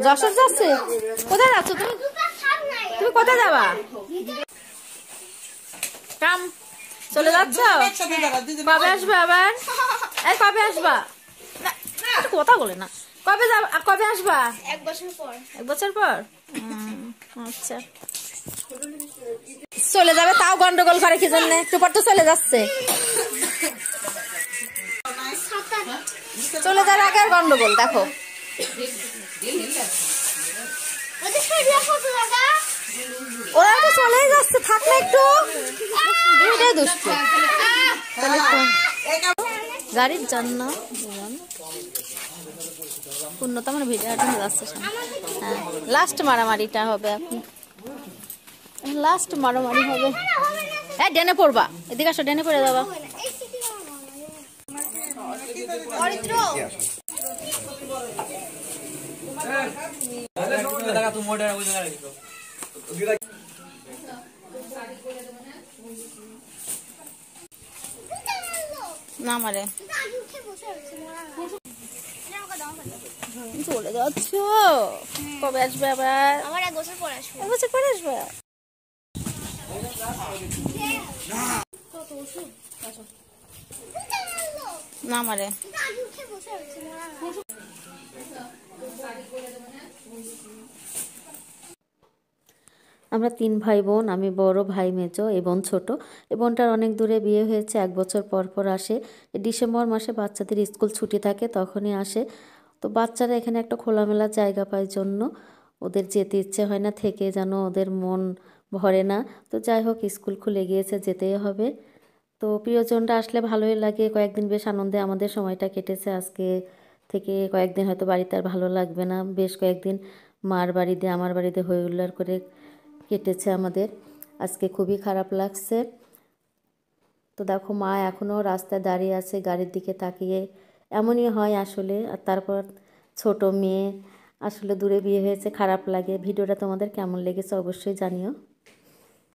যশোর যাচ্ছে? কোথায় যাচ্ছ তুমি? তুমি কোথায় যাবা? কাম চলে যাচ্ছ? কবে আসবে আবার? এই কবে আসবা? কথা বলে না। কবে যাবা? কবে আসবা? 1 বছর পর। 1 বছর পর? আচ্ছা, চলে যাবে তাও গন্ডগোল করে কি জন্য? একটু পর তো চলে যাচ্ছে। চলে যাওয়ার আগে আর গন্ডগোল দেখো। ওরা তো চলেই যাচ্ছে, থাক না একটু। দুইটাই দুষ্ট। গাড়ির জন্য পূর্ণতা মানে ভিডিও যাচ্ছে। হ্যাঁ, লাস্ট মারামারিটা হবে এখন। লাস্ট মারামারি হবে। হ্যাঁ, ডেনে পড়বা। এদিকে আসো, ডেনে পড়ে যাবা। না মারে চলে যাচ্ছ? কবে আসবে আবার? আমার 1 বছর পর আসবে। 1 বছর পরে আসবে? না মারে আমরা 3 ভাই বোন, আমি বড়, ভাই মেজো, এই বোন ছোট। এই বোনটার অনেক দূরে বিয়ে হয়েছে, 1 বছর পর পর আসে। ডিসেম্বর মাসে বাচ্চাদের স্কুল ছুটি থাকে, তখনই আসে। তো বাচ্চারা এখানে একটা খোলামেলা জায়গা পায় জন্য ওদের যেতে ইচ্ছে হয় না, থেকে যেন ওদের মন ভরে না। তো যাই হোক, স্কুল খুলে গিয়েছে, যেতেই হবে। তো প্রিয়জনরা আসলে ভালোই লাগে। কয়েকদিন বেশ আনন্দে আমাদের সময়টা কেটেছে। আজকে থেকে কয়েকদিন হয়তো বাড়িতে আর ভালো লাগবে না। বেশ কয়েকদিন মার বাড়িতে আমার বাড়িতে হই হুল্লোড় করে কেটেছে আমাদের। আজকে খুবই খারাপ লাগছে। তো দেখো, মা এখনও রাস্তায় দাঁড়িয়ে আছে গাড়ির দিকে তাকিয়ে। এমনই হয় আসলে। আর তারপর ছোট মেয়ে, আসলে দূরে বিয়ে হয়েছে, খারাপ লাগে। ভিডিওটা তোমাদের কেমন লেগেছে অবশ্যই জানিও।